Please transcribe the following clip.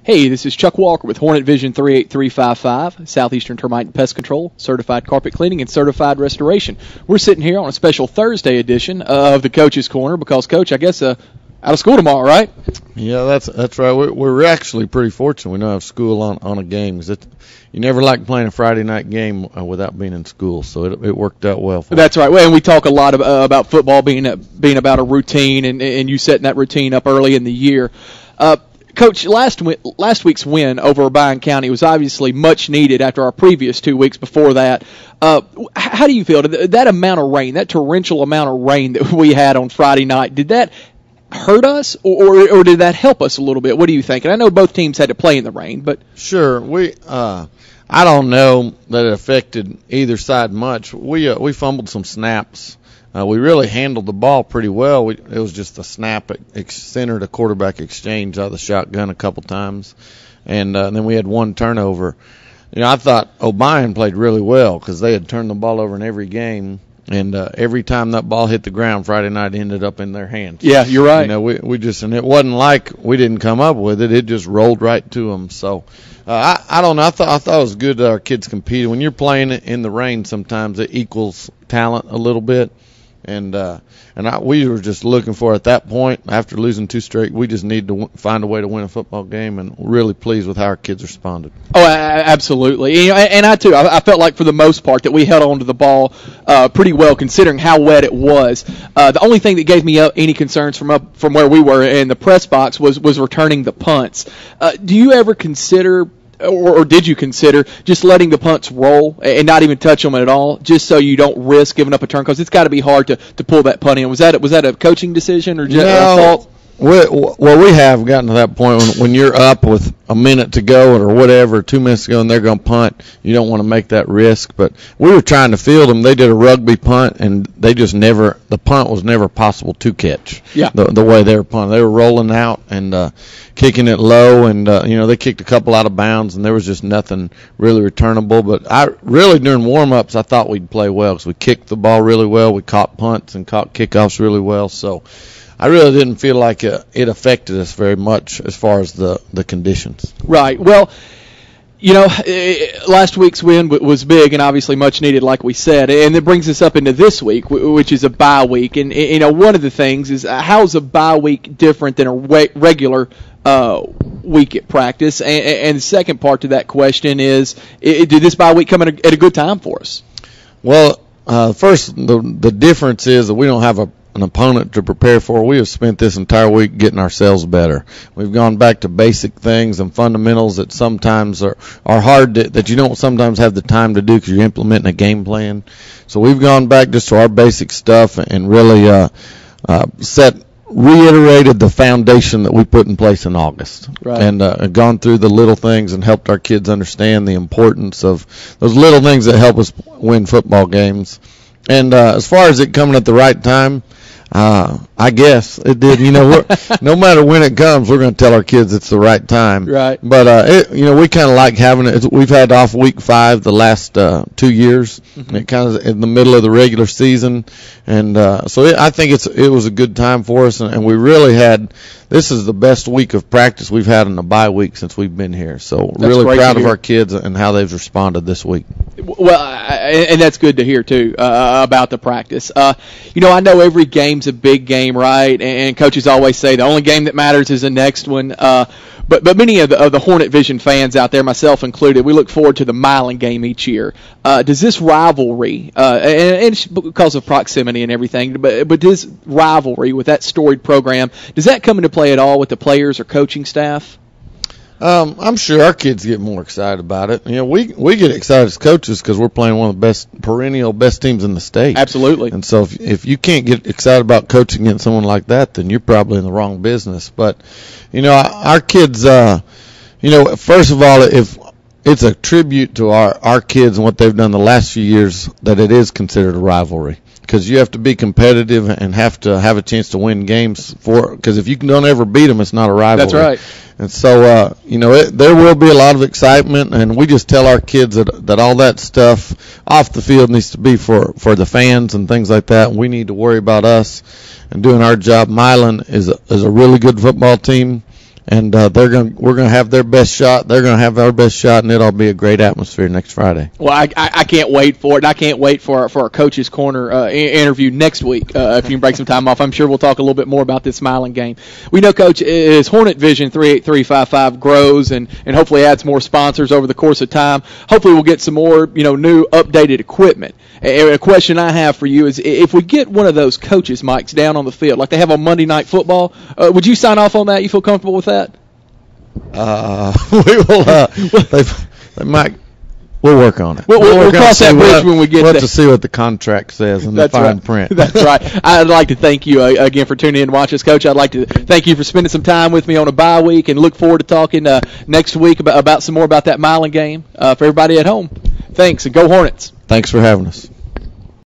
Hey, this is Chuck Walker with Hornet Vision 38355, Southeastern Termite and Pest Control, certified carpet cleaning, and certified restoration. We're sitting here on a special Thursday edition of the Coach's Corner because, Coach, I guess out of school tomorrow, right? Yeah, that's right. We're actually pretty fortunate we don't have school on a game because you never like playing a Friday night game without being in school, so it worked out well for us. That's right. Well, and we talk a lot about football being about a routine and you setting that routine up early in the year. Coach, last week's win over Bryan County was obviously much needed after our previous 2 weeks before that. How do you feel? That amount of rain, that torrential amount of rain that we had on Friday night, did that hurt us or did that help us a little bit? What do you think? And I know both teams had to play in the rain, but sure, I don't know that it affected either side much. We fumbled some snaps. We really handled the ball pretty well. It was just a snap centered a quarterback exchange out of the shotgun a couple times, and then we had one turnover. I thought O'Brien played really well because they had turned the ball over in every game, and every time that ball hit the ground Friday night, it ended up in their hands. Yeah, you're right. We just, and it wasn't like we didn't come up with it; it just rolled right to them. So. I don't know. I thought it was good that our kids competed. When you're playing in the rain, sometimes it equals talent a little bit. We were just looking for at that point after losing 2 straight. We just need to find a way to win a football game, and we're really pleased with how our kids responded. Oh, absolutely. And I too. I felt like for the most part that we held on to the ball pretty well, considering how wet it was. The only thing that gave me any concerns from where we were in the press box was returning the punts. Do you ever consider? Or did you consider just letting the punts roll and not even touch them at all, just so you don't risk giving up a turn? Because it's got to be hard to pull that punt in. Was that a coaching decision or just a fault? Well, we have gotten to that point when you're up with a minute to go or whatever, 2 minutes to go, and they're going to punt. You don't want to make that risk. But we were trying to field them. They did a rugby punt, and the punt was never possible to catch. Yeah. The way they were punting. They were rolling out and kicking it low, and they kicked a couple out of bounds, and there was just nothing really returnable. But during warm-ups, I thought we'd play well because we kicked the ball really well. We caught punts and caught kickoffs really well. So I really didn't feel like it affected us very much as far as the conditions. Right. Well, last week's win was big and obviously much needed, like we said. And it brings us up into this week, which is a bye week. And, one of the things is how's a bye week different than a regular week at practice? And the second part to that question is, did this bye week come at a good time for us? Well, first, the difference is that we don't have an opponent to prepare for. We have spent this entire week getting ourselves better. We've gone back to basic things and fundamentals that sometimes are hard that you don't sometimes have the time to do because you're implementing a game plan. So we've gone back just to our basic stuff and really reiterated the foundation that we put in place in August. Right. And gone through the little things and helped our kids understand the importance of those little things that help us win football games. And as far as it coming at the right time, I guess it did. No matter when it comes, we're going to tell our kids it's the right time. Right. But we kind of like having it. We've had off week 5 the last 2 years. Mm-hmm. It kind of in the middle of the regular season, and so I think it was a good time for us. And we really had. This is the best week of practice we've had in the bye week since we've been here. So that's really proud of our kids and how they've responded this week. Well, and that's good to hear, too, about the practice. I know every game's a big game, right? And coaches always say the only game that matters is the next one. But many of the Hornet Vision fans out there, myself included, we look forward to the Milan game each year. Does this rivalry, and it's because of proximity and everything, but this rivalry with that storied program, does that come into play at all with the players or coaching staff? I'm sure our kids get more excited about it. We get excited as coaches because we're playing one of the perennial best teams in the state. Absolutely. And so if you can't get excited about coaching against someone like that, then you're probably in the wrong business. But, our kids, first of all, if it's a tribute to our kids and what they've done the last few years, that it is considered a rivalry. Because you have to be competitive and have to have a chance to win games because if you don't ever beat them, it's not a rivalry. That's right. And so, there will be a lot of excitement, and we just tell our kids that all that stuff off the field needs to be for the fans and things like that, and we need to worry about us and doing our job. Milan is a really good football team. and we're gonna have their best shot. They're gonna have our best shot, and it'll be a great atmosphere next Friday. Well, I can't wait for it. And I can't wait for our Coach's Corner interview next week. If you can break some time off, I'm sure we'll talk a little bit more about this Milan game. We know, Coach, as Hornet Vision 38355 grows and hopefully adds more sponsors over the course of time, hopefully we'll get some more new updated equipment. A question I have for you is, if we get one of those coaches' mics down on the field, like they have on Monday Night Football, would you sign off on that? You feel comfortable with that? We will. They might. We'll work on it. We'll cross that bridge when we get there. We'll have to see what the contract says in the fine print. That's right. I'd like to thank you again for tuning in and watching us, Coach. I'd like to thank you for spending some time with me on a bye week, and look forward to talking next week about some more about that Milan game for everybody at home. Thanks, and go Hornets. Thanks for having us.